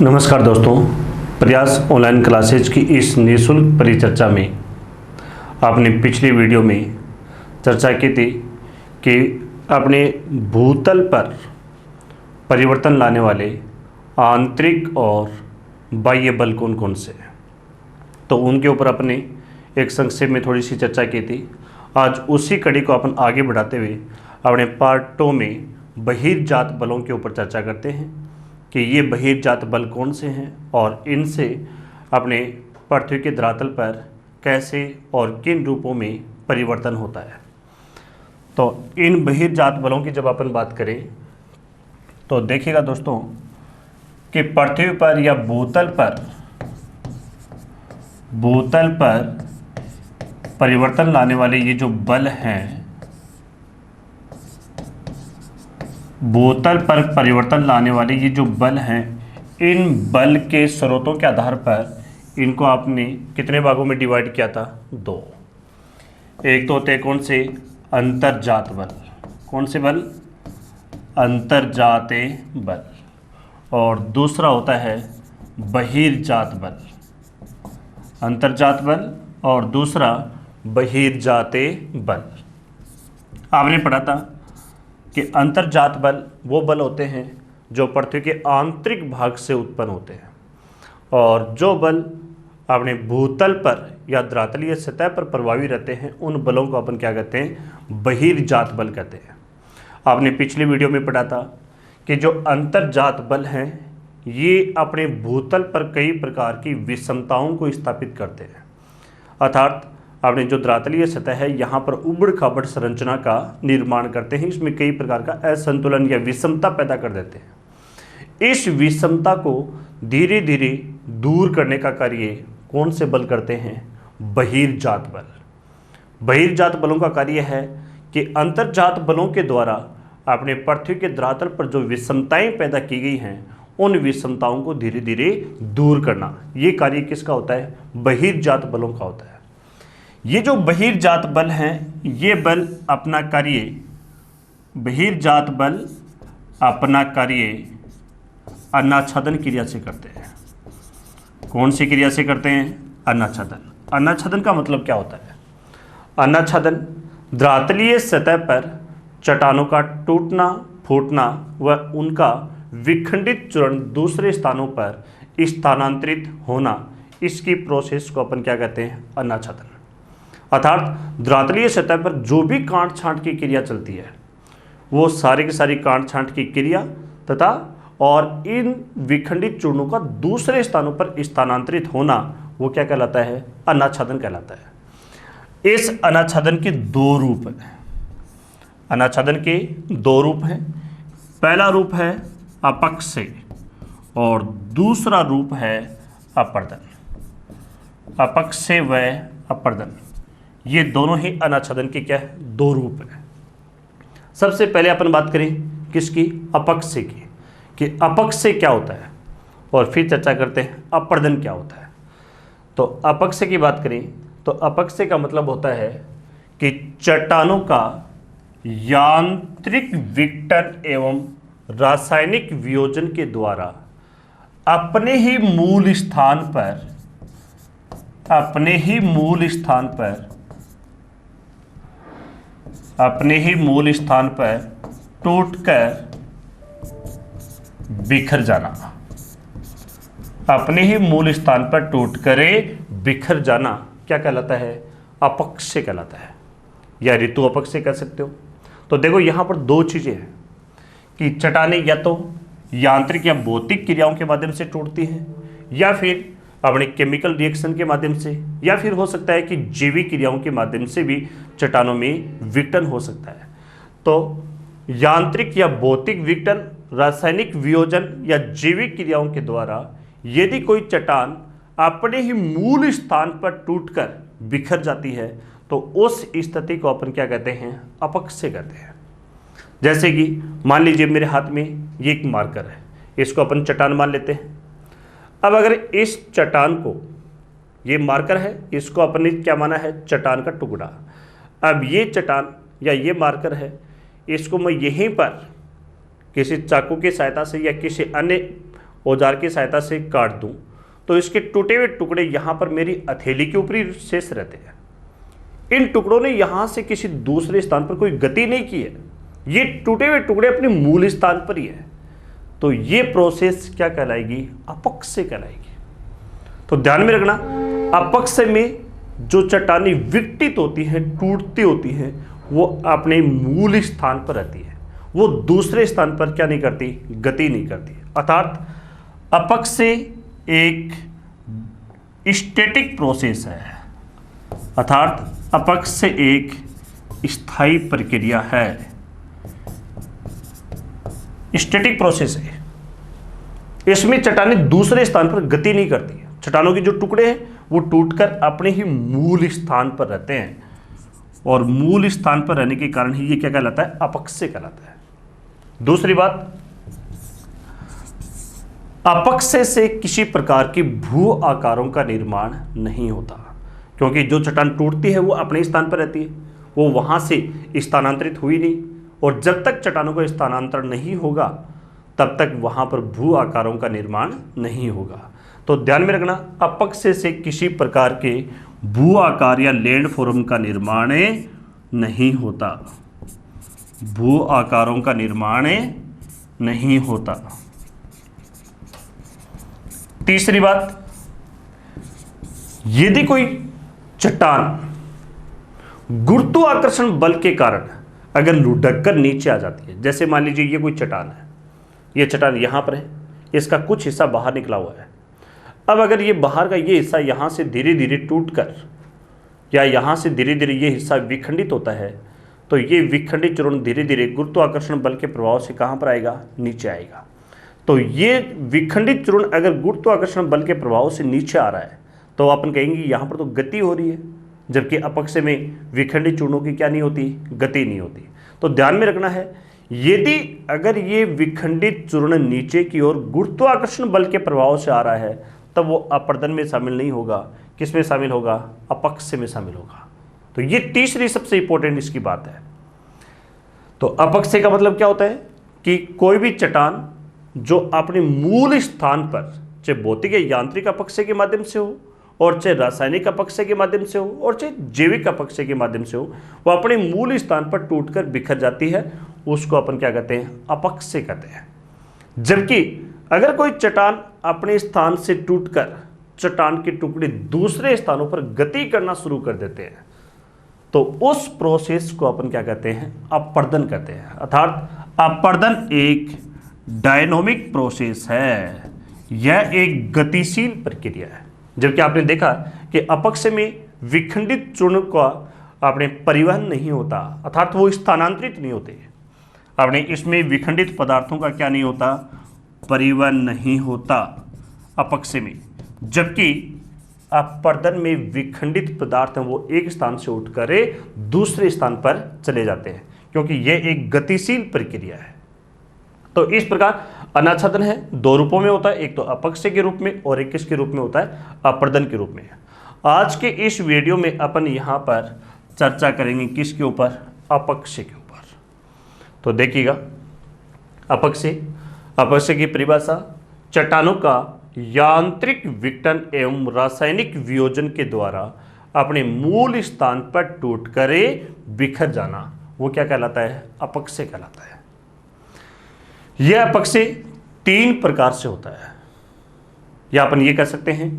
नमस्कार दोस्तों, प्रयास ऑनलाइन क्लासेज की इस निःशुल्क परिचर्चा में आपने पिछली वीडियो में चर्चा की थी कि अपने भूतल पर परिवर्तन लाने वाले आंतरिक और बाह्य बल कौन कौन से हैं, तो उनके ऊपर अपने एक संक्षेप में थोड़ी सी चर्चा की थी। आज उसी कड़ी को अपन आगे बढ़ाते हुए अपने पार्टों में बहिर्जात बलों के ऊपर चर्चा करते हैं कि ये बहिर्जात बल कौन से हैं और इनसे अपने पृथ्वी के धरातल पर कैसे और किन रूपों में परिवर्तन होता है। तो इन बहिर्जात बलों की जब अपन बात करें तो देखिएगा दोस्तों कि पृथ्वी पर या भूतल पर परिवर्तन लाने वाले ये जो बल हैं, भूतल पर परिवर्तन लाने वाले ये जो बल हैं, इन बल के स्रोतों के आधार पर इनको आपने कितने भागों में डिवाइड किया था? दो। एक तो होते हैं कौन से? अंतर्जात बल। कौन से बल? अंतर्जात बल। और दूसरा होता है बहिर्जात बल। अंतर्जात बल और दूसरा बहिर्जात बल। आपने पढ़ा था कि अंतर्जात बल वो बल होते हैं जो पृथ्वी के आंतरिक भाग से उत्पन्न होते हैं, और जो बल अपने भूतल पर या धरातलीय सतह पर प्रभावी रहते हैं उन बलों को अपन क्या कहते हैं? बहिर्जात बल कहते हैं। आपने पिछली वीडियो में पढ़ा था कि जो अंतर्जात बल हैं ये अपने भूतल पर कई प्रकार की विषमताओं को स्थापित करते हैं, अर्थात अपने जो धरातलीय सतह है यहाँ पर उबड़ खाबड़ संरचना का निर्माण करते हैं, इसमें कई प्रकार का असंतुलन या विषमता पैदा कर देते हैं। इस विषमता को धीरे धीरे दूर करने का कार्य कौन से बल करते हैं? बहिर्जात बल। बहिर्जात बलों का कार्य है कि अंतर्जात बलों के द्वारा अपने पृथ्वी के धरातल पर जो विषमताएं पैदा की गई हैं उन विषमताओं को धीरे धीरे दूर करना, ये कार्य किसका होता है? बहिर्जात बलों का होता है। ये जो बहिर्जात बल हैं ये बल अपना कार्य, बहिर्जात बल अपना कार्य अन्नाच्छादन क्रिया से करते हैं। कौन सी क्रिया से करते हैं? अन्नाच्छादन। अन्नाच्छादन का मतलब क्या होता है? अन्नाच्छादन धरातलीय सतह पर चट्टानों का टूटना फूटना व उनका विखंडित चूर्ण दूसरे स्थानों पर स्थानांतरित होना, इसकी प्रोसेस को अपन क्या कहते हैं? अन्नाच्छादन। अर्थात धरातलीय सतह पर जो भी काट छांट की क्रिया चलती है वो सारी की सारी काट छांट की क्रिया तथा और इन विखंडित चूर्णों का दूसरे स्थानों पर स्थानांतरित होना, वो क्या कहलाता है? अन्नाच्छादन कहलाता है। इस अन्नाच्छादन के दो रूप हैं। अन्नाच्छादन के दो रूप हैं। पहला रूप है अपक्षय और दूसरा रूप है अपर्दन। अपक्षय व अपर्दन, ये दोनों ही अन्नाच्छादन के क्या है? दो रूप हैं। सबसे पहले अपन बात करें किसकी? अपक्षय की, कि अपक्षय क्या होता है, और फिर चर्चा करते हैं अपर्दन क्या होता है। तो अपक्षय की बात करें तो अपक्षय का मतलब होता है कि चट्टानों का यांत्रिक विघटन एवं रासायनिक वियोजन के द्वारा अपने ही मूल स्थान पर टूटकर बिखर जाना। अपने ही मूल स्थान पर टूटकर बिखर जाना क्या कहलाता है? अपक्षय कहलाता है, या ऋतु अपक्षय कह सकते हो। तो देखो यहाँ पर दो चीजें हैं कि चट्टानें या तो यांत्रिक या भौतिक क्रियाओं के माध्यम से टूटती हैं, या फिर अपने केमिकल रिएक्शन के माध्यम से, या फिर हो सकता है कि जैविक क्रियाओं के माध्यम से भी चट्टानों में विघटन हो सकता है। तो यांत्रिक या भौतिक विघटन, रासायनिक वियोजन या जैविक क्रियाओं के द्वारा यदि कोई चट्टान अपने ही मूल स्थान पर टूटकर बिखर जाती है तो उस स्थिति को अपन क्या कहते हैं? अपक्षय कहते हैं। जैसे कि मान लीजिए मेरे हाथ में ये एक मार्कर है, इसको अपन चट्टान मान लेते हैं। अब अगर इस चट्टान को, ये मार्कर है, इसको अपन ने क्या माना है? चट्टान का टुकड़ा। अब ये चट्टान या ये मार्कर है, इसको मैं यहीं पर किसी चाकू की सहायता से या किसी अन्य औजार की सहायता से काट दूं तो इसके टूटे हुए टुकड़े यहाँ पर मेरी हथेली के ऊपर ही शेष रहते हैं। इन टुकड़ों ने यहाँ से किसी दूसरे स्थान पर कोई गति नहीं की है, ये टूटे हुए टुकड़े अपने मूल स्थान पर ही है। तो ये प्रोसेस क्या कहलाएगी? अपक्षय कहलाएगी। तो ध्यान में रखना, अपक्षय में जो चट्टानें विघटित होती हैं, टूटती होती हैं, वो अपने मूल स्थान पर रहती है, वो दूसरे स्थान पर क्या नहीं करती? गति नहीं करती। अर्थात अपक्षय एक स्टैटिक प्रोसेस है, अर्थात अपक्षय एक स्थायी प्रक्रिया है, स्टैटिक प्रोसेस है। इसमें चट्टानें दूसरे स्थान पर गति नहीं करती। चट्टानों के जो टुकड़े हैं वो टूटकर अपने ही मूल स्थान पर रहते हैं, और मूल स्थान पर रहने के कारण ही ये क्या कहलाता है? अपक्षय कहलाता है। दूसरी बात, अपक्षय से किसी प्रकार की भू आकारों का निर्माण नहीं होता, क्योंकि जो चट्टान टूटती है वो अपने स्थान पर रहती है, वो वहां से स्थानांतरित हुई नहीं, और जब तक चट्टानों का स्थानांतरण नहीं होगा तब तक वहां पर भू आकारों का निर्माण नहीं होगा। तो ध्यान में रखना, अपक्षय से किसी प्रकार के भू आकार या लैंडफॉर्म का निर्माण नहीं होता, भू आकारों का निर्माण नहीं होता। तीसरी बात, यदि कोई चट्टान गुरुत्वाकर्षण बल के कारण अगर लुढ़क कर नीचे आ जाती है, जैसे मान लीजिए ये कोई चट्टान है, ये चट्टान यहां पर है, इसका कुछ हिस्सा बाहर निकला हुआ है। अब अगर ये बाहर का ये हिस्सा यहाँ से धीरे धीरे टूटकर या यहाँ से धीरे धीरे ये हिस्सा विखंडित होता है, तो ये विखंडित चूर्ण धीरे धीरे गुरुत्वाकर्षण बल के प्रभाव से कहाँ पर आएगा? नीचे आएगा। तो ये विखंडित चूर्ण अगर गुरुत्वाकर्षण बल के प्रभाव से नीचे आ रहा है तो अपन कहेंगे यहाँ पर तो गति हो रही है, जबकि अपक्षय में विखंडित चूर्णों की क्या नहीं होती? गति नहीं होती। तो ध्यान में रखना है, यदि अगर ये विखंडित चूर्ण नीचे की ओर गुरुत्वाकर्षण बल के प्रभाव से आ रहा है तब वो अपर्दन में शामिल नहीं होगा। किस में शामिल होगा? अपक्षय में शामिल होगा। तो ये तीसरी सबसे इंपॉर्टेंट इसकी बात है। तो अपक्षय का मतलब क्या होता है कि कोई भी चट्टान जो अपने मूल स्थान पर, चाहे भौतिक या यांत्रिक अपक्षय के माध्यम से हो, और चाहे रासायनिक अपक्षय के माध्यम से हो, और चाहे जैविक अपक्षय के माध्यम से हो, वो अपने मूल स्थान पर टूटकर बिखर जाती है, उसको अपन क्या कहते हैं? अपक्षय कहते हैं। जबकि अगर कोई चट्टान अपने स्थान से टूटकर चट्टान के टुकड़े दूसरे स्थानों पर गति करना शुरू कर देते हैं तो उस प्रोसेस को अपन क्या कहते हैं? अपर्दन कहते हैं। अर्थात अपर्दन एक डायनामिक प्रोसेस है, यह एक गतिशील प्रक्रिया है। जबकि आपने देखा कि अपक्षय में विखंडित चूर्ण का अपने परिवहन नहीं होता, अर्थात वो स्थानांतरित नहीं होते। अपने इसमें विखंडित पदार्थों का क्या नहीं होता? परिवहन नहीं होता अपक्षय में। जबकि अपर्दन में विखंडित पदार्थ हैं वो एक स्थान से उठकर दूसरे स्थान पर चले जाते हैं, क्योंकि यह एक गतिशील प्रक्रिया है। तो इस प्रकार अनाच्छादन है, दो रूपों में होता है, एक तो अपक्षय के रूप में और एक किसके रूप में होता है? अपर्दन के रूप में। आज के इस वीडियो में अपन यहाँ पर चर्चा करेंगे किसके ऊपर? अपक्षय के ऊपर। तो देखिएगा, अपक्षय की परिभाषा, चट्टानों का यांत्रिक विघटन एवं रासायनिक वियोजन के द्वारा अपने मूल स्थान पर टूटकर बिखर जाना, वो क्या कहलाता है? अपक्षय कहलाता है। यह अपक्षय तीन प्रकार से होता है, या अपन ये कह सकते हैं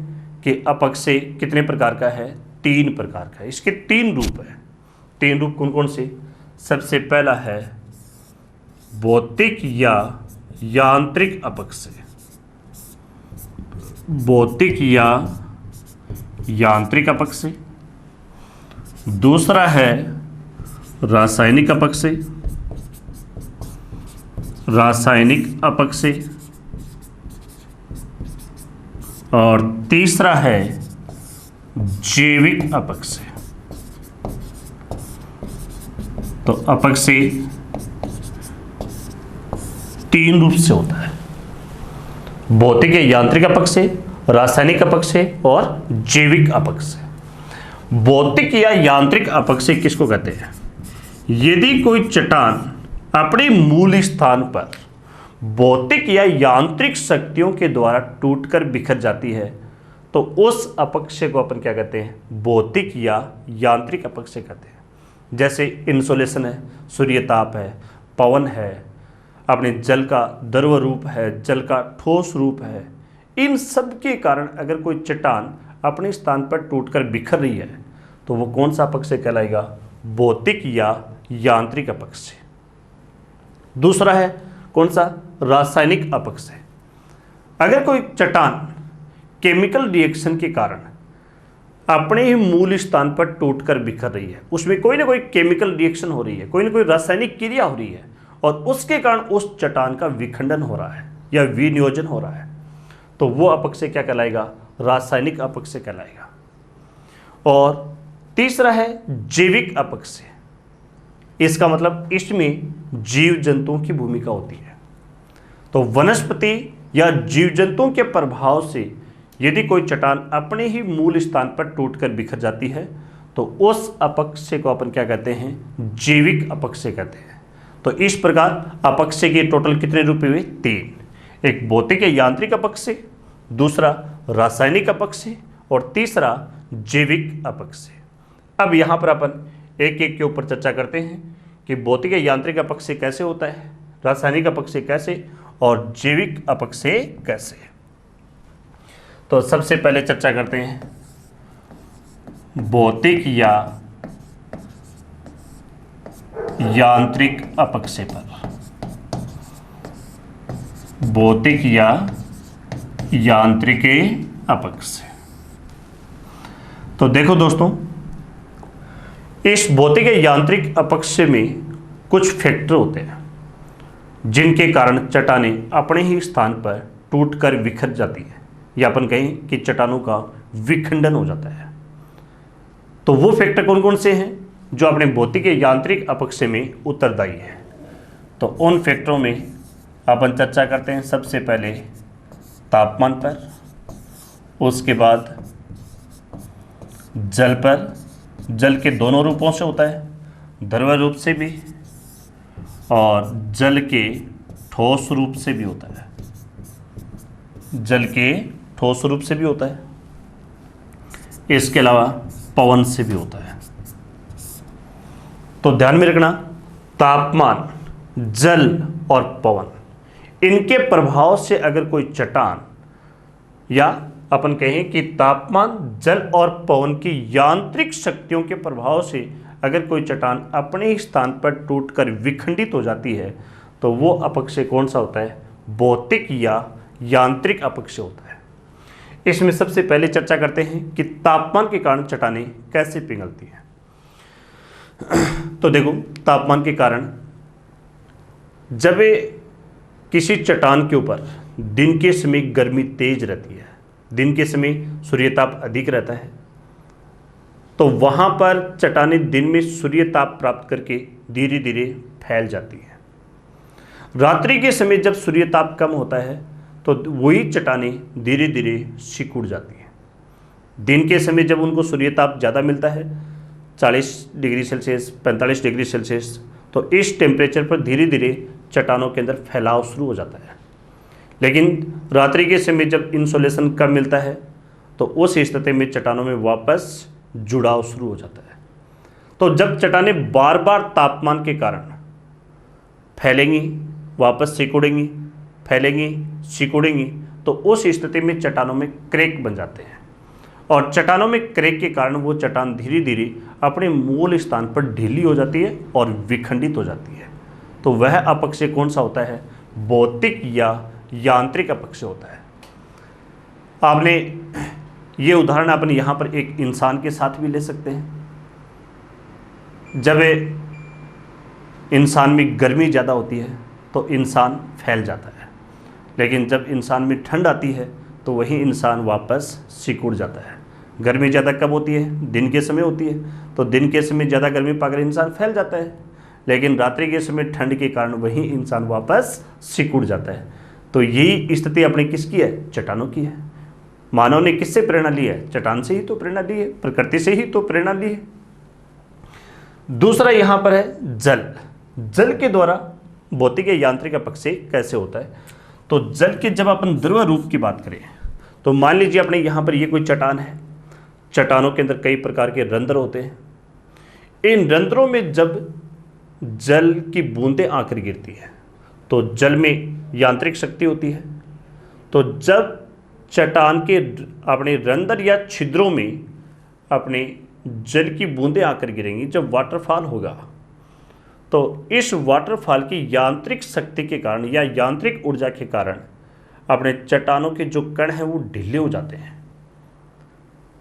कि अपक्षय कितने प्रकार का है? तीन प्रकार का है। इसके तीन रूप हैं। तीन रूप कौन कौन से? सबसे पहला है भौतिक या यांत्रिक अपक्षय, भौतिक या यांत्रिक अपक्षय। दूसरा है रासायनिक अपक्षय, रासायनिक अपक्षय। और तीसरा है जैविक अपक्षय। तो अपक्षय तीन रूप से होता है: भौतिक या यांत्रिक अपक्षय, रासायनिक अपक्षय और जैविक अपक्षय। भौतिक या यांत्रिक अपक्षय किसको कहते हैं? यदि कोई चट्टान अपने मूल स्थान पर भौतिक या यांत्रिक शक्तियों के द्वारा टूटकर बिखर जाती है, तो उस अपक्षय को अपन क्या कहते हैं? भौतिक या यांत्रिक अपक्षय कहते हैं। जैसे इंसुलेशन है, सूर्यताप है, पवन है, अपने जल का द्रव रूप है, जल का ठोस रूप है, इन सब के कारण अगर कोई चट्टान अपने स्थान पर टूटकर बिखर रही है तो वो कौन सा अपक्षय कहलाएगा? भौतिक या यांत्रिक अपक्षय। दूसरा है कौन सा? रासायनिक अपक्षय। अगर कोई चट्टान केमिकल रिएक्शन के कारण अपने ही मूल स्थान पर टूटकर बिखर रही है, उसमें कोई ना कोई केमिकल रिएक्शन हो रही है, कोई ना कोई रासायनिक क्रिया हो रही है और उसके कारण उस चट्टान का विखंडन हो रहा है या विनियोजन हो रहा है, तो वो अपक्षय क्या कहलाएगा? रासायनिक अपक्षय कहलाएगा। और तीसरा है जैविक अपक्षय। इसका मतलब इसमें जीव जंतुओं की भूमिका होती है। तो वनस्पति या जीव जंतुओं के प्रभाव से यदि कोई चट्टान अपने ही मूल स्थान पर टूटकर बिखर जाती है तो उस अपक्षय को अपन क्या कहते हैं? जैविक अपक्षय कहते हैं। तो इस प्रकार अपक्षय के टोटल कितने रूप हुए? 3। एक भौतिक या यांत्रिक अपक्षय, दूसरा रासायनिक अपक्षय और तीसरा जैविक अपक्षय। अब यहाँ पर अपन एक एक के ऊपर चर्चा करते हैं कि भौतिक या यांत्रिक अपक्षय कैसे होता है, रासायनिक अपक्षय कैसे और जैविक अपक्षय कैसे। तो सबसे पहले चर्चा करते हैं भौतिक या यांत्रिक अपक्षय पर। भौतिक या यांत्रिक अपक्षय। तो देखो दोस्तों, इस भौतिक या यांत्रिक अपक्षय में कुछ फैक्टर होते हैं जिनके कारण चट्टानें अपने ही स्थान पर टूटकर बिखर जाती है, या अपन कहें कि चट्टानों का विखंडन हो जाता है। तो वो फैक्टर कौन कौन से हैं जो अपने भौतिक या यांत्रिक अपक्षय में उत्तरदायी है? तो उन फैक्टरों में अपन चर्चा करते हैं सबसे पहले तापमान पर, उसके बाद जल पर। जल के दोनों रूपों से होता है, द्रव रूप से भी और जल के ठोस रूप से भी होता है। जल के ठोस रूप से भी होता है, इसके अलावा पवन से भी होता है। तो ध्यान में रखना, तापमान, जल और पवन, इनके प्रभाव से अगर कोई चट्टान, या अपन कहें कि तापमान, जल और पवन की यांत्रिक शक्तियों के प्रभाव से अगर कोई चट्टान अपने ही स्थान पर टूटकर विखंडित हो जाती है तो वो अपक्षय कौन सा होता है? भौतिक या यांत्रिक अपक्षय होता है। इसमें सबसे पहले चर्चा करते हैं कि तापमान के कारण चट्टानें कैसे पिघलती हैं। तो देखो, तापमान के कारण जब किसी चट्टान के ऊपर दिन के समय गर्मी तेज रहती है, दिन के समय सूर्यताप अधिक रहता है, तो वहाँ पर चट्टानें दिन में सूर्यताप प्राप्त करके धीरे धीरे फैल जाती हैं। रात्रि के समय जब सूर्यताप कम होता है तो वही चट्टानें धीरे धीरे सिकुड़ जाती हैं। दिन के समय जब उनको सूर्यताप ज़्यादा मिलता है, 40 डिग्री सेल्सियस, 45 डिग्री सेल्सियस, तो इस टेम्परेचर पर धीरे धीरे चट्टानों के अंदर फैलाव शुरू हो जाता है। लेकिन रात्रि के समय जब इंसोलेशन कम मिलता है तो उस स्थिति में चट्टानों में वापस जुड़ाव शुरू हो जाता है। तो जब चट्टानें बार बार तापमान के कारण फैलेंगी, वापस सिकुड़ेंगी, फैलेंगी, सिकुड़ेंगी, तो उस स्थिति में चट्टानों में क्रैक बन जाते हैं और चट्टानों में क्रैक के कारण वो चट्टान धीरे धीरे अपने मूल स्थान पर ढीली हो जाती है और विखंडित हो जाती है। तो वह अपक्षय कौन सा होता है? भौतिक या यांत्रिक अपक्षय होता है। आपने ये उदाहरण अपन यहाँ पर एक इंसान के साथ भी ले सकते हैं। जब इंसान में गर्मी ज़्यादा होती है तो इंसान फैल जाता है, लेकिन जब इंसान में ठंड आती है तो वही इंसान वापस सिकुड़ जाता है। गर्मी ज़्यादा कब होती है? दिन के समय होती है, तो दिन के समय ज़्यादा गर्मी पाकर इंसान फैल जाता है, लेकिन रात्रि के समय ठंड के कारण वही इंसान वापस सिकुड़ जाता है। तो यही स्थिति अपने किसकी है? चट्टानों की है। मानव ने किससे प्रेरणा ली है? चट्टान से ही तो प्रेरणा ली है, प्रकृति से ही तो प्रेरणा ली है। दूसरा यहाँ पर है जल। जल के द्वारा भौतिक या यांत्रिक अपक्षय कैसे होता है। तो जल के जब अपन द्रव रूप की बात करें तो मान लीजिए अपने यहाँ पर ये कोई चट्टान है, चट्टानों के अंदर कई प्रकार के रंध्र होते हैं। इन रंध्रों में जब जल की बूंदें आकर गिरती है तो जल में यांत्रिक शक्ति होती है। तो जब चट्टान के अपने रंध्र या छिद्रों में अपने जल की बूंदें आकर गिरेंगी, जब वाटरफॉल होगा, तो इस वाटरफॉल की यांत्रिक शक्ति के कारण या यांत्रिक ऊर्जा के कारण अपने चट्टानों के जो कण हैं वो ढीले हो जाते हैं,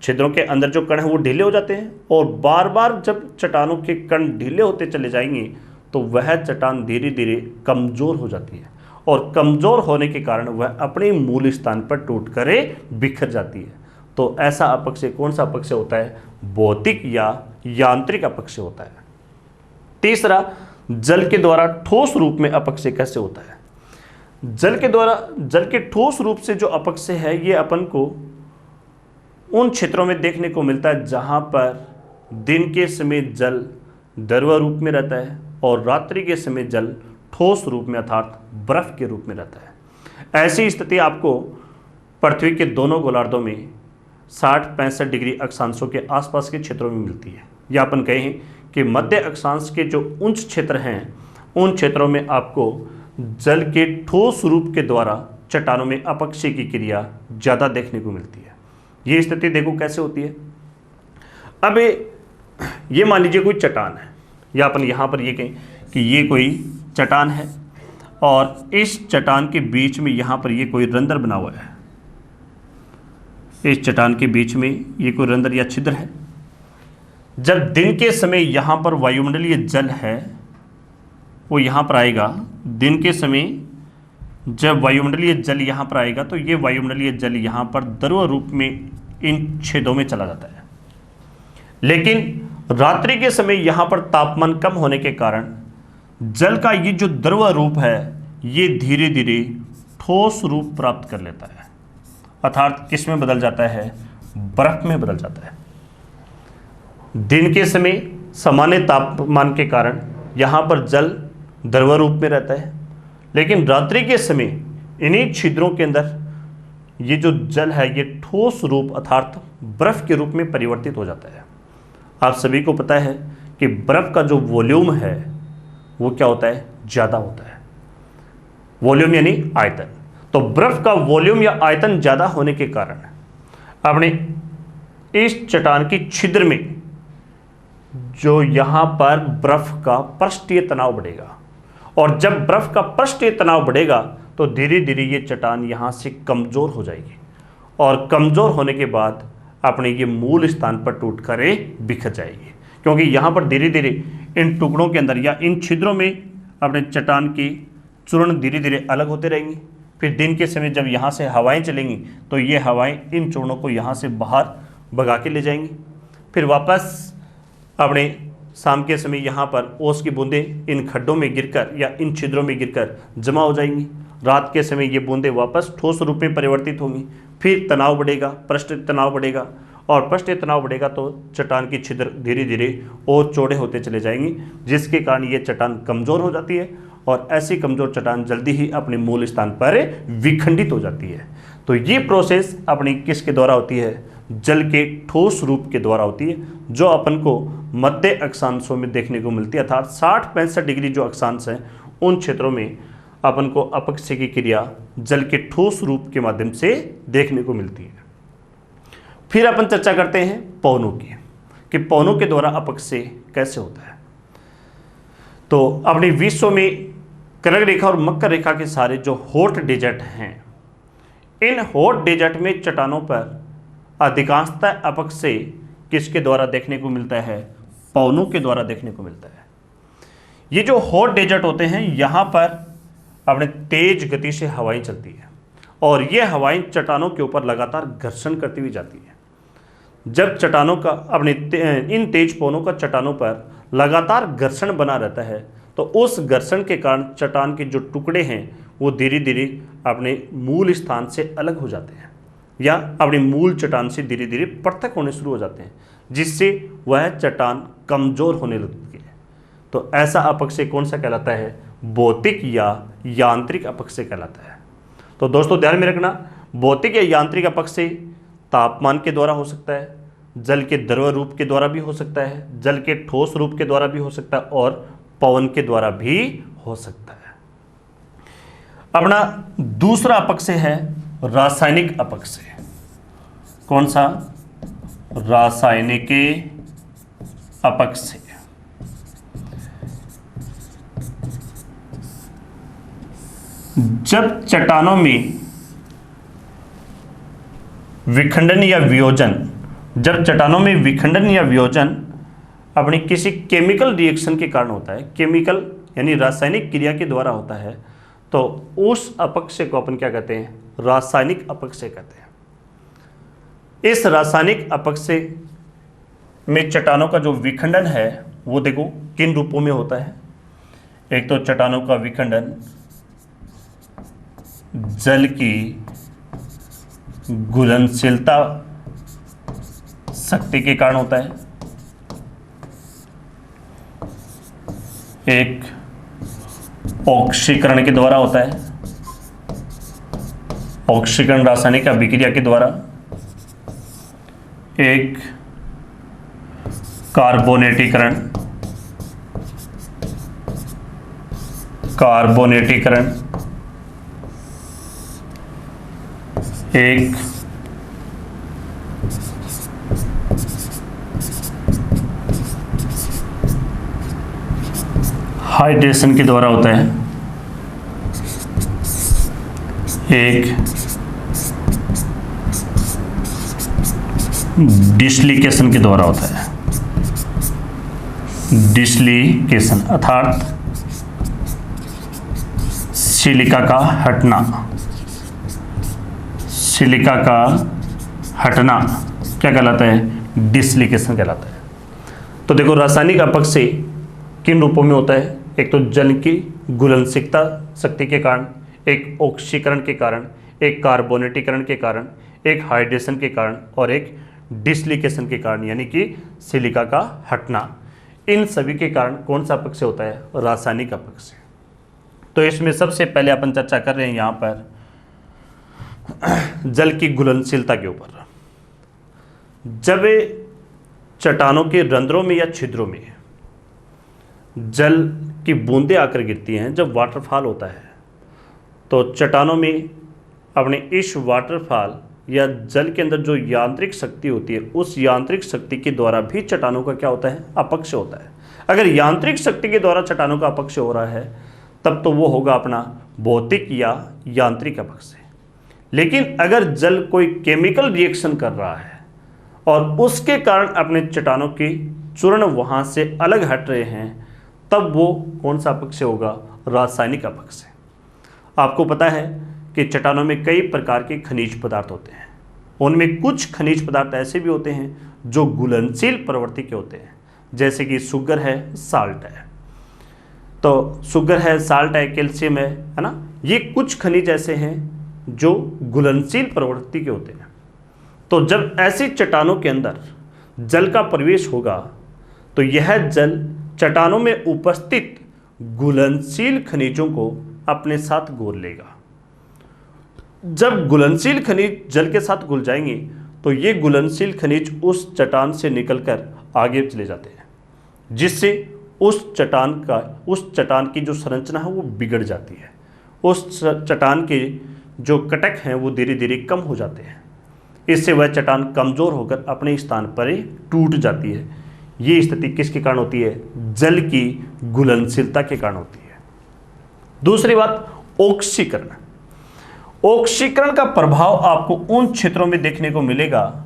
छिद्रों के अंदर जो कण हैं वो ढीले हो जाते हैं। और बार बार जब चट्टानों के कण ढीले होते चले जाएंगे तो वह चट्टान धीरे धीरे कमज़ोर हो जाती है, और कमज़ोर होने के कारण वह अपने मूल स्थान पर टूट कर बिखर जाती है। तो ऐसा अपक्षय कौन सा अपक्षय होता है? भौतिक या यांत्रिक अपक्षय होता है। तीसरा, जल के द्वारा ठोस रूप में अपक्षय कैसे होता है? जल के ठोस रूप से जो अपक्षय है ये अपन को उन क्षेत्रों में देखने को मिलता है जहां पर दिन के समय जल द्रव रूप में रहता है और रात्रि के समय जल ठोस रूप में अर्थात बर्फ के रूप में रहता है। ऐसी स्थिति आपको पृथ्वी के दोनों गोलार्धों में 60-65 डिग्री अक्षांशों के आसपास के क्षेत्रों में मिलती है। या अपन कहें कि मध्य अक्षांश के जो उच्च क्षेत्र हैं उन क्षेत्रों में आपको जल के ठोस रूप के द्वारा चट्टानों में अपक्षय की क्रिया ज़्यादा देखने को मिलती है। ये स्थिति देखो कैसे होती है। अब ये मान लीजिए कोई चट्टान है, या अपन यहाँ पर ये कहें कि ये कोई चट्टान है और इस चट्टान के बीच में यहाँ पर ये कोई रंध्र बना हुआ है। इस चट्टान के बीच में ये कोई रंध्र या छिद्र है। जब दिन के समय यहाँ पर वायुमंडलीय जल है वो यहाँ पर आएगा, दिन के समय जब वायुमंडलीय जल यहाँ पर आएगा तो ये वायुमंडलीय जल यहाँ पर द्रव रूप में इन छेदों में चला जाता है। लेकिन रात्रि के समय यहाँ पर तापमान कम होने के कारण जल का ये जो द्रव रूप है ये धीरे धीरे ठोस रूप प्राप्त कर लेता है, अर्थात किस में बदल जाता है? बर्फ में बदल जाता है। दिन के समय सामान्य तापमान के कारण यहाँ पर जल द्रव रूप में रहता है, लेकिन रात्रि के समय इन्हीं छिद्रों के अंदर ये जो जल है ये ठोस रूप अर्थात बर्फ के रूप में परिवर्तित हो जाता है। आप सभी को पता है कि बर्फ का जो वॉल्यूम है वो क्या होता है? ज़्यादा होता है। वॉल्यूम यानी आयतन। तो बर्फ का वॉल्यूम या आयतन ज़्यादा होने के कारण अपने इस चट्टान की छिद्र में जो यहाँ पर बर्फ का पृष्ठीय तनाव बढ़ेगा, और जब बर्फ का पृष्ठीय तनाव बढ़ेगा तो धीरे धीरे ये चट्टान यहाँ से कमज़ोर हो जाएगी, और कमज़ोर होने के बाद अपने ये मूल स्थान पर टूट कर बिखर जाएगी। क्योंकि यहाँ पर धीरे धीरे इन टुकड़ों के अंदर या इन छिद्रों में अपने चट्टान की चूर्ण धीरे धीरे अलग होते रहेंगी। फिर दिन के समय जब यहाँ से हवाएं चलेंगी तो ये हवाएं इन चूर्णों को यहाँ से बाहर भगा के ले जाएंगी। फिर वापस अपने शाम के समय यहाँ पर ओस की बूंदें इन खड्डों में गिरकर या इन छिद्रों में गिरकर जमा हो जाएंगी। रात के समय ये बूंदें वापस ठोस रूप में परिवर्तित होंगी। फिर तनाव बढ़ेगा, पृष्ठ तनाव बढ़ेगा, और पृष्ठ तनाव बढ़ेगा तो चट्टान की छिद्र धीरे धीरे और चौड़े होते चले जाएंगे, जिसके कारण ये चट्टान कमज़ोर हो जाती है, और ऐसी कमज़ोर चट्टान जल्दी ही अपने मूल स्थान पर विखंडित हो जाती है। तो ये प्रोसेस अपनी किसके द्वारा होती है? जल के ठोस रूप के द्वारा होती है, जो अपन को मध्य अक्षांशों में देखने को मिलती है। अर्थात 60-65 डिग्री जो अक्षांश हैं उन क्षेत्रों में अपन को अपक्षय की क्रिया जल के ठोस रूप के माध्यम से देखने को मिलती है। फिर अपन चर्चा करते हैं पवनों की, कि पवनों के द्वारा अपक्षय कैसे होता है। तो अपने विश्व में कर्क रेखा और मकर रेखा के सारे जो हॉट डेजर्ट हैं, इन हॉट डेजर्ट में चट्टानों पर अधिकांशतः अपक्षय किसके द्वारा देखने को मिलता है? पवनों के द्वारा देखने को मिलता है। ये जो हॉट डेजर्ट होते हैं यहाँ पर अपने तेज गति से हवाएं चलती है, और ये हवाएं चट्टानों के ऊपर लगातार घर्षण करती हुई जाती है। जब चट्टानों का अपने इन तेज पवनों का चट्टानों पर लगातार घर्षण बना रहता है तो उस घर्षण के कारण चट्टान के जो टुकड़े हैं वो धीरे धीरे अपने मूल स्थान से अलग हो जाते हैं, या अपने मूल चट्टान से धीरे धीरे पृथक होने शुरू हो जाते हैं, जिससे वह चट्टान कमज़ोर होने लगती है। तो ऐसा अपक्षय कौन सा कहलाता है? भौतिक या यांत्रिक अपक्षय कहलाता है। तो दोस्तों ध्यान में रखना, भौतिक या यांत्रिक अपक्षय तापमान के द्वारा हो सकता है, जल के द्रव रूप के द्वारा भी हो सकता है, जल के ठोस रूप के द्वारा भी हो सकता है और पवन के द्वारा भी हो सकता है। अपना दूसरा अपक्षय है रासायनिक अपक्षय। कौन सा? रासायनिक अपक्षय। जब चट्टानों में विखंडन या वियोजन, जब चट्टानों में विखंडन या वियोजन अपनी किसी केमिकल रिएक्शन के कारण होता है, केमिकल यानी रासायनिक क्रिया के द्वारा होता है, तो उस अपक्षय को अपन क्या कहते हैं? रासायनिक अपक्षय कहते हैं। इस रासायनिक अपक्षय में चट्टानों का जो विखंडन है वो देखो किन रूपों में होता है। एक तो चट्टानों का विखंडन जल की घुलनशीलता शक्ति के कारण होता है, एक ऑक्सीकरण के द्वारा होता है, ऑक्सीकरण रासायनिक अभिक्रिया के द्वारा, एक कार्बोनेटीकरण, कार्बोनेटीकरण, एक हाइड्रेशन के द्वारा होता है, एक डिस्लीकेशन के द्वारा होता है। डिस्लीकेशन अर्थात सिलिका का हटना, सिलिका का हटना क्या कहलाता है? डिस्लीकेशन कहलाता है। तो देखो रासायनिक अपक्षय किन रूपों में होता है? एक तो जल की घुलनशीलता शक्ति के कारण, एक ऑक्सीकरण के कारण, एक कार्बोनेटीकरण के कारण, एक हाइड्रेशन के कारण और एक डिस्लीकेशन के कारण यानी कि सिलिका का हटना। इन सभी के कारण कौन सा अपक्षय होता है? रासायनिक अपक्षय। तो इसमें सबसे पहले अपन चर्चा कर रहे हैं यहाँ पर जल की घुलनशीलता के ऊपर। जब चट्टानों के रंध्रों में या छिद्रों में जल की बूंदें आकर गिरती हैं, जब वाटरफॉल होता है, तो चट्टानों में अपने इस वाटरफॉल या जल के अंदर जो यांत्रिक शक्ति होती है, उस यांत्रिक शक्ति के द्वारा भी चट्टानों का क्या होता है? अपक्षय होता है। अगर यांत्रिक शक्ति के द्वारा चट्टानों का अपक्षय हो रहा है तब तो वो होगा अपना भौतिक या यांत्रिक अपक्षय। लेकिन अगर जल कोई केमिकल रिएक्शन कर रहा है और उसके कारण अपने चट्टानों की चूर्ण वहाँ से अलग हट रहे हैं, तब वो कौन सा अपक्षय होगा? रासायनिक अपक्षय। आपको पता है कि चट्टानों में कई प्रकार के खनिज पदार्थ होते हैं। उनमें कुछ खनिज पदार्थ ऐसे भी होते हैं जो घुलनशील प्रवृत्ति के होते हैं, जैसे कि शुगर है, साल्ट है। तो शुगर है, साल्ट है, कैल्शियम है ना, ये कुछ खनिज ऐसे हैं जो घुलनशील प्रवृत्ति के होते हैं। तो जब ऐसी चट्टानों के अंदर जल का प्रवेश होगा तो यह जल चट्टानों में उपस्थित घुलनशील खनिजों को अपने साथ घोल लेगा। जब घुलनशील खनिज जल के साथ घुल जाएंगे तो ये घुलनशील खनिज उस चट्टान से निकलकर आगे चले जाते हैं, जिससे उस चट्टान की जो संरचना है वो बिगड़ जाती है। उस चट्टान के जो कटक हैं वो धीरे धीरे कम हो जाते हैं। इससे वह चट्टान कमज़ोर होकर अपने स्थान पर ही टूट जाती है। ये स्थिति किसके कारण होती है? जल की घुलनशीलता के कारण होती है। दूसरी बात, ऑक्सीकरण। ऑक्सीकरण का प्रभाव आपको उन क्षेत्रों में देखने को मिलेगा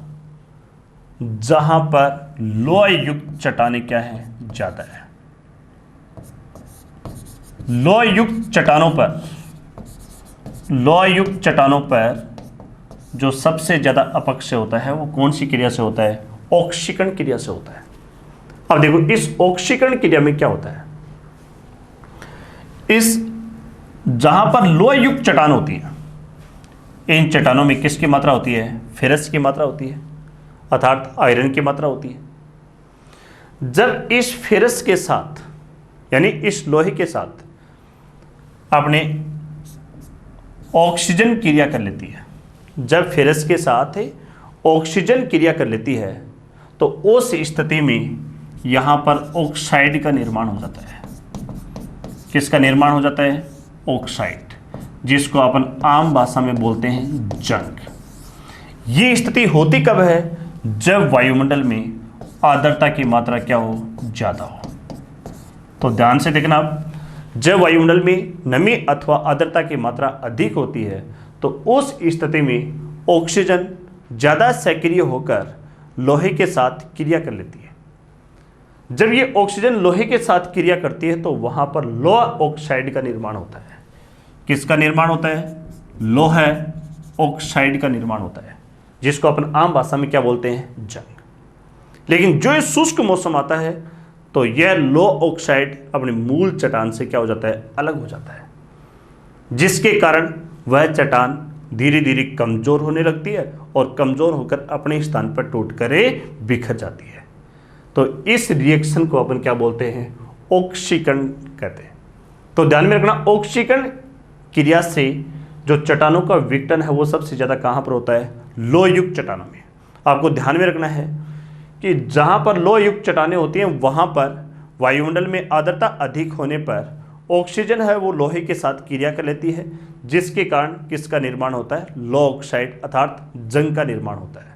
जहां पर लोह युक्त चट्टानें क्या है? ज्यादा है। लोह युक्त चट्टानों पर जो सबसे ज्यादा अपक्षय होता है वो कौन सी क्रिया से होता है? ऑक्सीकरण क्रिया से होता है। अब देखो इस ऑक्सीकरण क्रिया में क्या होता है? इस जहां पर लोह युक्त चट्टान होती है, इन चट्टानों में किसकी मात्रा होती है? फेरस की मात्रा होती है, अर्थात आयरन की मात्रा होती है। जब इस फेरस के साथ यानी इस लोहे के साथ अपने ऑक्सीजन क्रिया कर लेती है। जब फेरस के साथ ऑक्सीजन क्रिया कर लेती है तो उस स्थिति में यहाँ पर ऑक्साइड का निर्माण हो जाता है। किसका निर्माण हो जाता है? ऑक्साइड, जिसको अपन आम भाषा में बोलते हैं जंग। ये स्थिति होती कब है? जब वायुमंडल में आर्द्रता की मात्रा क्या हो? ज़्यादा हो। तो ध्यान से देखना आप, जब वायुमंडल में नमी अथवा आर्द्रता की मात्रा अधिक होती है तो उस स्थिति में ऑक्सीजन ज़्यादा सक्रिय होकर लोहे के साथ क्रिया कर लेती है। जब ये ऑक्सीजन लोहे के साथ क्रिया करती है तो वहाँ पर लोहा ऑक्साइड का निर्माण होता है। किसका निर्माण होता है? लोहा ऑक्साइड का निर्माण होता है, जिसको अपन आम भाषा में क्या बोलते हैं? जंग। लेकिन जो ये शुष्क मौसम आता है तो यह लोह ऑक्साइड अपने मूल चट्टान से क्या हो जाता है? अलग हो जाता है, जिसके कारण वह चट्टान धीरे धीरे कमजोर होने लगती है और कमजोर होकर अपने स्थान पर टूटकर बिखर जाती है। तो इस रिएक्शन को अपन क्या बोलते हैं? ऑक्सीकरण कहते हैं। तो ध्यान में रखना, ऑक्सीकरण क्रिया से जो चट्टानों का विघटन है वो सबसे ज़्यादा कहाँ पर होता है? लोहयुक्त चट्टानों में। आपको ध्यान में रखना है कि जहाँ पर लोहयुक्त चट्टानें होती हैं वहाँ पर वायुमंडल में आर्द्रता अधिक होने पर ऑक्सीजन है वो लोहे के साथ क्रिया कर लेती है, जिसके कारण किसका निर्माण होता है? लोह ऑक्साइड अर्थात जंग का निर्माण होता है।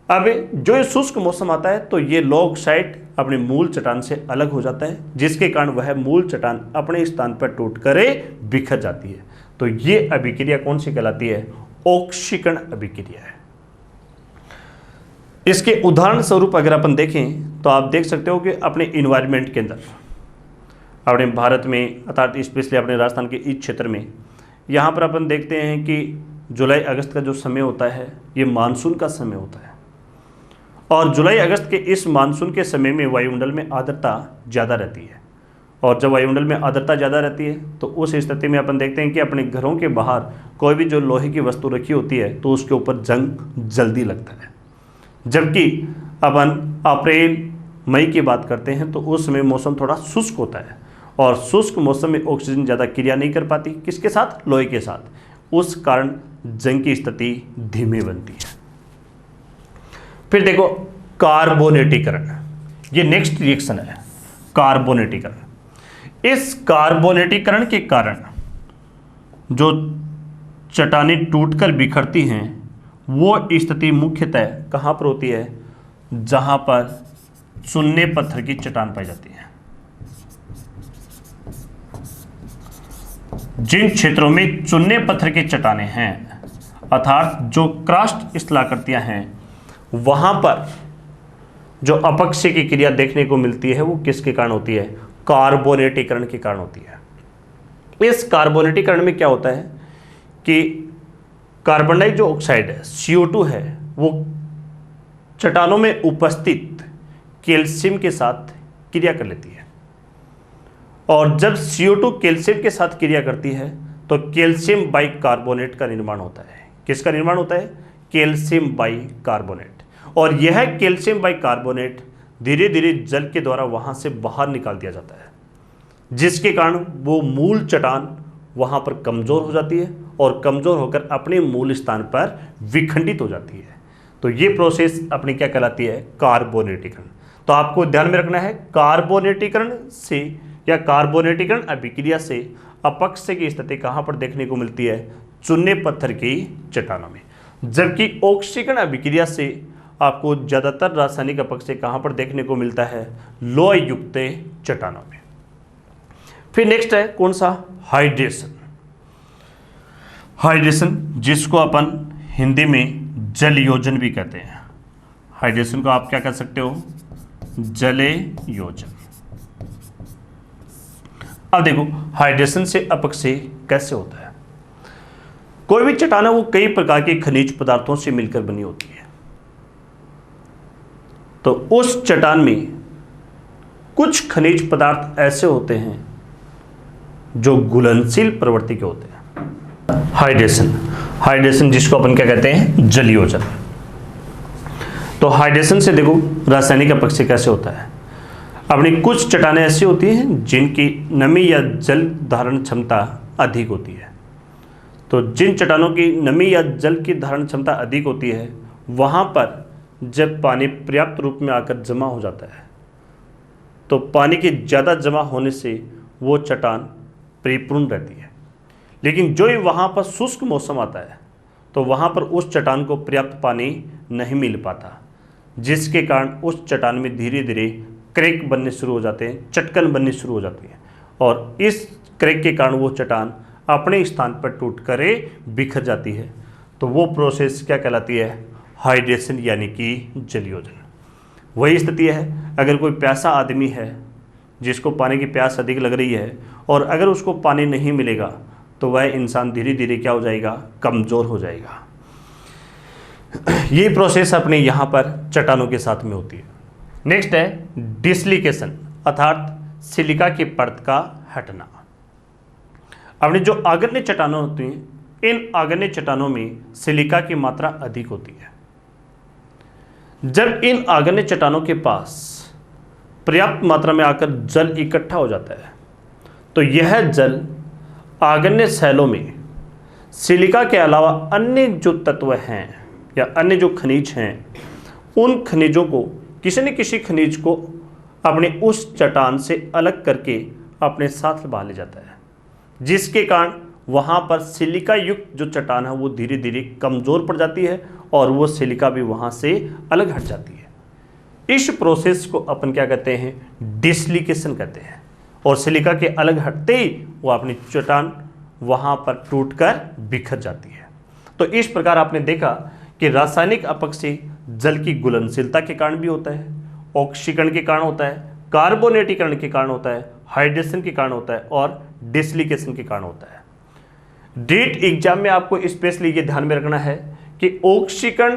अब जो ये शुष्क मौसम आता है तो ये लोह ऑक्साइड अपने मूल चट्टान से अलग हो जाता है, जिसके कारण वह मूल चट्टान अपने स्थान पर टूटकर बिखर जाती है। तो ये अभिक्रिया कौन सी कहलाती है? ऑक्सीकरण अभिक्रिया है। इसके उदाहरण स्वरूप अगर अपन देखें तो आप देख सकते हो कि अपने इन्वायरमेंट के अंदर, अपने भारत में अर्थात स्पेशली अपने राजस्थान के इस क्षेत्र में, यहाँ पर अपन देखते हैं कि जुलाई अगस्त का जो समय होता है ये मानसून का समय होता है। और जुलाई अगस्त के इस मानसून के समय में वायुमंडल में आर्द्रता ज़्यादा रहती है। और जब वायुमंडल में आर्द्रता ज़्यादा रहती है तो उस स्थिति में अपन देखते हैं कि अपने घरों के बाहर कोई भी जो लोहे की वस्तु रखी होती है तो उसके ऊपर जंग जल्दी लगता है। जबकि अपन अप्रैल मई की बात करते हैं तो उस समय मौसम थोड़ा शुष्क होता है और शुष्क मौसम में ऑक्सीजन ज़्यादा क्रिया नहीं कर पाती। किसके साथ? लोहे के साथ। उस कारण जंग की स्थिति धीमी बनती है। फिर देखो कार्बोनेटीकरण, ये नेक्स्ट रिएक्शन है कार्बोनेटीकरण। इस कार्बोनेटीकरण के कारण जो चट्टानें टूटकर बिखरती हैं वो स्थिति मुख्यतः कहाँ पर होती है? जहाँ पर चूने पत्थर की चट्टान पाई जाती है। जिन क्षेत्रों में चूने पत्थर की चट्टानें हैं अर्थात जो क्रस्ट स्थलाकृतियां हैं, वहां पर जो अपक्षय की क्रिया देखने को मिलती है वो किसके कारण होती है? कार्बोनेटीकरण के कारण होती है। इस कार्बोनेटीकरण में क्या होता है कि कार्बन डाइऑक्साइड है, CO2 है, वो चट्टानों में उपस्थित कैल्शियम के साथ क्रिया कर लेती है। और जब CO2 कैल्शियम के साथ क्रिया करती है तो कैल्शियम बाइकार्बोनेट का निर्माण होता है। किसका निर्माण होता है? Calcium bicarbonate. और यह कैल्शियम बाइकार्बोनेट धीरे धीरे जल के द्वारा वहाँ से बाहर निकाल दिया जाता है, जिसके कारण वो मूल चट्टान वहाँ पर कमज़ोर हो जाती है और कमज़ोर होकर अपने मूल स्थान पर विखंडित हो जाती है। तो ये प्रोसेस अपनी क्या कहलाती है? कार्बोनेटीकरण। तो आपको ध्यान में रखना है, कार्बोनेटीकरण से या कार्बोनेटीकरण अभिक्रिया से अपक्षय की स्थिति कहाँ पर देखने को मिलती है? चूने पत्थर की चट्टानों में। जबकि ऑक्सीकरण अभिक्रिया से आपको ज़्यादातर रासायनिक अपक्षय कहाँ पर देखने को मिलता है? लोह युक्त चट्टानों में। फिर नेक्स्ट है कौन सा? हाइड्रेशन। हाइड्रेशन जिसको अपन हिंदी में जल योजन भी कहते हैं। हाइड्रेशन को आप क्या कह सकते हो? जले योजन। अब देखो हाइड्रेशन से अपक्षय कैसे होता है। कोई भी चट्टान है वो कई प्रकार के खनिज पदार्थों से मिलकर बनी होती है। तो उस चट्टान में कुछ खनिज पदार्थ ऐसे होते हैं जो घुलनशील प्रवृत्ति के होते हैं। हाइड्रेशन जिसको अपन क्या कहते हैं? जल योजन। तो हाइड्रेशन से देखो रासायनिक अपक्षय कैसे होता है। अपनी कुछ चट्टानें ऐसी होती हैं जिनकी नमी या जल धारण क्षमता अधिक होती है। तो जिन चट्टानों की नमी या जल की धारण क्षमता अधिक होती है, वहाँ पर जब पानी पर्याप्त रूप में आकर जमा हो जाता है, तो पानी के ज़्यादा जमा होने से वो चट्टान परिपूर्ण रहती है। लेकिन जो ही वहाँ पर शुष्क मौसम आता है, तो वहाँ पर उस चट्टान को पर्याप्त पानी नहीं मिल पाता, जिसके कारण उस चट्टान में धीरे धीरे क्रैक बनने शुरू हो जाते हैं, चटकन बननी शुरू हो जाती है, और इस क्रैक के कारण वो चट्टान अपने स्थान पर टूट कर बिखर जाती है। तो वो प्रोसेस क्या कहलाती है? हाइड्रेशन यानी कि जलयोजन। वही स्थिति है अगर कोई प्यासा आदमी है जिसको पानी की प्यास अधिक लग रही है, और अगर उसको पानी नहीं मिलेगा तो वह इंसान धीरे धीरे क्या हो जाएगा? कमज़ोर हो जाएगा। ये प्रोसेस अपने यहाँ पर चट्टानों के साथ में होती है। नेक्स्ट है डिसलिकेशन, अर्थात सिलिका की परत का हटना। अपनी जो आग्नेय चट्टानें होती हैं, इन आग्नेय चट्टानों में सिलिका की मात्रा अधिक होती है। जब इन आग्नेय चट्टानों के पास पर्याप्त मात्रा में आकर जल इकट्ठा हो जाता है, तो यह जल आग्नेय शैलों में सिलिका के अलावा अन्य जो तत्व हैं या अन्य जो खनिज हैं, उन खनिजों को किसी न किसी खनिज को अपने उस चट्टान से अलग करके अपने साथ बहा ले जाता है, जिसके कारण वहाँ पर सिलिका युक्त जो चट्टान है वो धीरे धीरे कमज़ोर पड़ जाती है और वो सिलिका भी वहाँ से अलग हट जाती है। इस प्रोसेस को अपन क्या कहते हैं? डिसलिकेशन कहते हैं। और सिलिका के अलग हटते ही वो अपनी चट्टान वहाँ पर टूटकर बिखर जाती है। तो इस प्रकार आपने देखा कि रासायनिक अपक्षय जल की घुलनशीलता के कारण भी होता है, ऑक्सीकरण के कारण होता है, कार्बोनेटीकरण के कारण होता है, हाइड्रेशन के कारण होता है और डिसलिकेशन के कारण होता है। डीट एग्जाम में आपको स्पेशली ये ध्यान में रखना है कि ऑक्सीकरण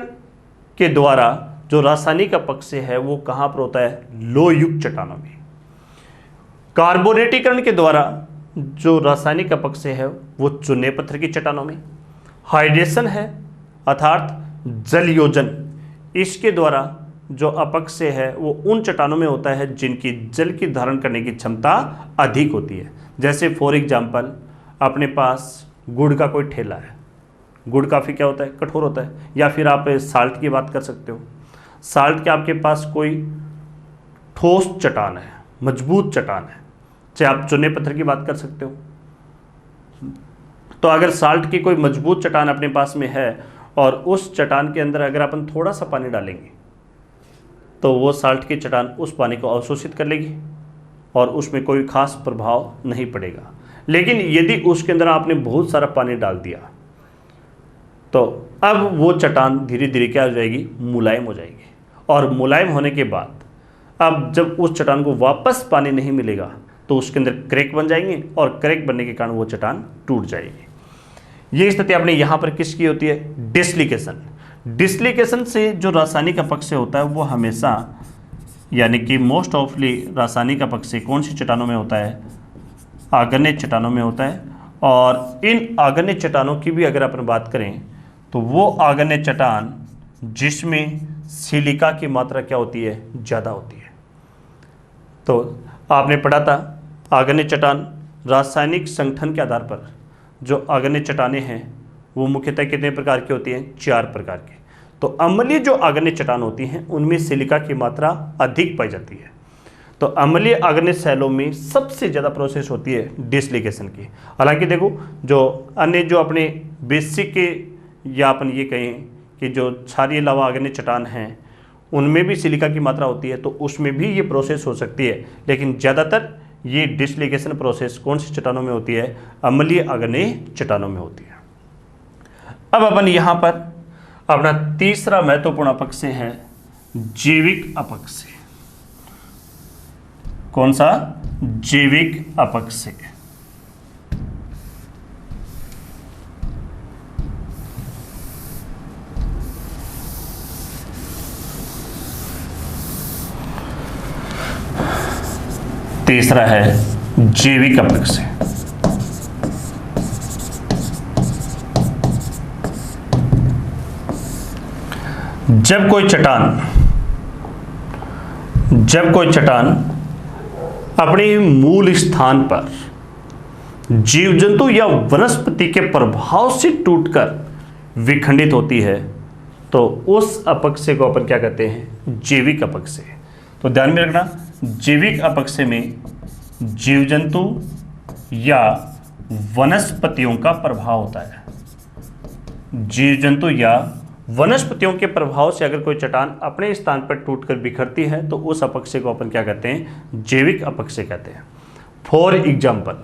के द्वारा जो रासायनिक अपक्षय है वो कहाँ पर होता है? लोह युक्त चट्टानों में। कार्बोनेटीकरण के द्वारा जो रासायनिक अपक्षय है वो चूने पत्थर की चट्टानों में। हाइड्रेशन है अर्थात जलयोजन, इसके द्वारा जो अपक्षय है वो उन चट्टानों में होता है जिनकी जल की धारण करने की क्षमता अधिक होती है। जैसे फॉर एग्जाम्पल अपने पास गुड़ का कोई ठेला है, गुड़ काफ़ी क्या होता है? कठोर होता है। या फिर आप साल्ट की बात कर सकते हो, साल्ट के आपके पास कोई ठोस चट्टान है, मजबूत चट्टान है, चाहे आप चूने पत्थर की बात कर सकते हो। तो अगर साल्ट की कोई मजबूत चट्टान अपने पास में है और उस चट्टान के अंदर अगर अपन थोड़ा सा पानी डालेंगे तो वो साल्ट की चट्टान उस पानी को अवशोषित कर लेगी और उसमें कोई खास प्रभाव नहीं पड़ेगा। लेकिन यदि उसके अंदर आपने बहुत सारा पानी डाल दिया तो अब वो चट्टान धीरे धीरे क्या हो जाएगी? मुलायम हो जाएगी। और मुलायम होने के बाद अब जब उस चट्टान को वापस पानी नहीं मिलेगा तो उसके अंदर क्रैक बन जाएंगे और क्रैक बनने के कारण वो चट्टान टूट जाएगी। ये स्थिति आपने यहाँ पर किसकी होती है? डिसलिकेशन। डिसलिकेशन से जो रासायनिक अपक्षय होता है वो हमेशा यानी कि मोस्ट ऑफली रासायनिक अपक्षय कौन सी चट्टानों में होता है? आग्नेय चट्टानों में होता है। और इन आग्नेय चट्टानों की भी अगर अपन बात करें तो वो आग्नेय चट्टान जिसमें सिलिका की मात्रा क्या होती है? ज़्यादा होती है। तो आपने पढ़ा था आग्नेय चट्टान रासायनिक संगठन के आधार पर जो आग्नेय चट्टानें हैं वो मुख्यतः कितने प्रकार की होती हैं? 4 प्रकार के। तो अम्लीय जो आग्नेय चट्टान होती हैं उनमें सिलिका की मात्रा अधिक पाई जाती है। तो अम्लीय आग्नेय शैलों में सबसे ज़्यादा प्रोसेस होती है डिसलिकेशन की। हालांकि देखो जो अन्य जो अपने बेसिक के या अपन ये कहें कि जो क्षारीय लवा आग्नेय चट्टान हैं उनमें भी सिलिका की मात्रा होती है, तो उसमें भी ये प्रोसेस हो सकती है। लेकिन ज़्यादातर ये डिसलिकेशन प्रोसेस कौन सी चट्टानों में होती है? अम्लीय आग्नेय चट्टानों में होती है। अब अपन यहाँ पर अपना तीसरा महत्वपूर्ण अपक्षय है जैविक अपक्षय। कौन सा? जैविक अपक्षय। तीसरा है जैविक अपक्षय। जब कोई चट्टान अपने मूल स्थान पर जीव जंतु या वनस्पति के प्रभाव से टूटकर विखंडित होती है तो उस अपक्षय को अपन क्या कहते हैं? जैविक अपक्षय। तो ध्यान में रखना, जैविक अपक्षय में जीव जंतु या वनस्पतियों का प्रभाव होता है। जीव जंतु या वनस्पतियों के प्रभाव से अगर कोई चट्टान अपने स्थान पर टूटकर बिखरती है तो उस अपक्षय को अपन क्या कहते हैं? जैविक अपक्षय कहते हैं। फॉर एग्जाम्पल,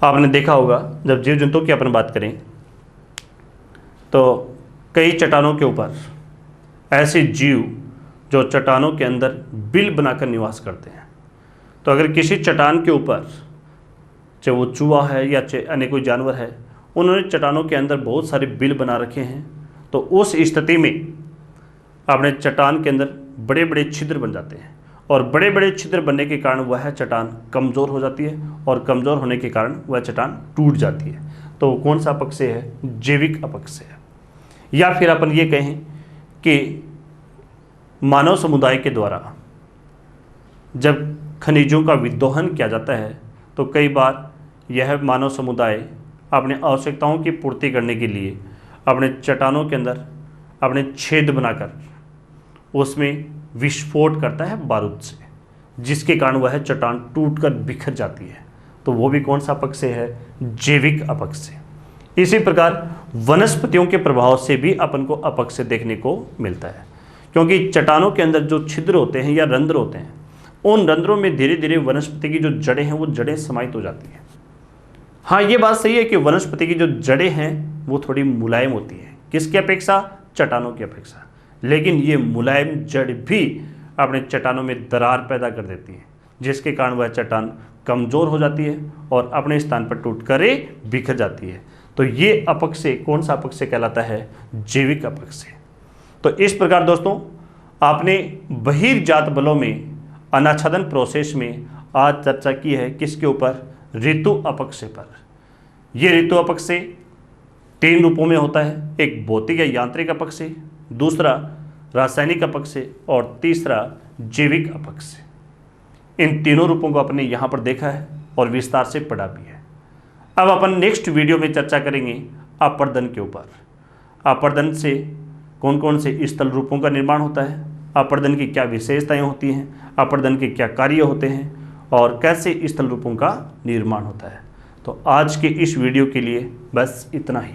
आपने देखा होगा जब जीव जंतु की अपन बात करें तो कई चट्टानों के ऊपर ऐसे जीव जो चट्टानों के अंदर बिल बनाकर निवास करते हैं। तो अगर किसी चट्टान के ऊपर, चाहे वो चूहा है या अन्य कोई जानवर है, उन्होंने चट्टानों के अंदर बहुत सारे बिल बना रखे हैं, तो उस स्थिति में अपने चट्टान के अंदर बड़े बड़े छिद्र बन जाते हैं और बड़े बड़े छिद्र बनने के कारण वह चट्टान कमज़ोर हो जाती है और कमज़ोर होने के कारण वह चट्टान टूट जाती है। तो कौन सा अपक्षय है? जैविक अपक्षय है। या फिर अपन ये कहें कि मानव समुदाय के द्वारा जब खनिजों का विदोहन किया जाता है तो कई बार यह मानव समुदाय अपने आवश्यकताओं की पूर्ति करने के लिए अपने चट्टानों के अंदर अपने छेद बनाकर उसमें विस्फोट करता है बारूद से, जिसके कारण वह चट्टान टूटकर बिखर जाती है। तो वो भी कौन सा अपक्षय है? जैविक अपक्षय। इसी प्रकार वनस्पतियों के प्रभाव से भी अपन को अपक्षय देखने को मिलता है, क्योंकि चट्टानों के अंदर जो छिद्र होते हैं या रंध्र होते हैं, उन रंध्रों में धीरे धीरे वनस्पति की जो जड़ें हैं वो जड़ें समाहित हो जाती हैं। हाँ, ये बात सही है कि वनस्पति की जो जड़ें हैं वो थोड़ी मुलायम होती है, किसकी अपेक्षा? चट्टानों की अपेक्षा। लेकिन ये मुलायम जड़ भी अपने चट्टानों में दरार पैदा कर देती है, जिसके कारण वह चट्टान कमज़ोर हो जाती है और अपने स्थान पर टूटकर बिखर जाती है। तो ये अपक्षय कौन सा अपक्षय कहलाता है? जैविक अपक्षय। तो इस प्रकार दोस्तों आपने बहिर्जात बलों में अनाच्छादन प्रोसेस में आज चर्चा की है किसके ऊपर? ऋतु अपक्षय पर। यह ऋतु अपक्षय 3 रूपों में होता है, एक भौतिक या यांत्रिक अपक्षय, दूसरा रासायनिक अपक्षय और तीसरा जैविक अपक्षय। इन तीनों रूपों को आपने यहाँ पर देखा है और विस्तार से पढ़ा भी है। अब अपन नेक्स्ट वीडियो में चर्चा करेंगे अपर्दन के ऊपर। अपर्दन से कौन कौन से स्थल रूपों का निर्माण होता है, अपर्दन की क्या विशेषताएं होती हैं, अपर्दन के क्या कार्य होते हैं और कैसे स्थल रूपों का निर्माण होता है। तो आज के इस वीडियो के लिए बस इतना ही।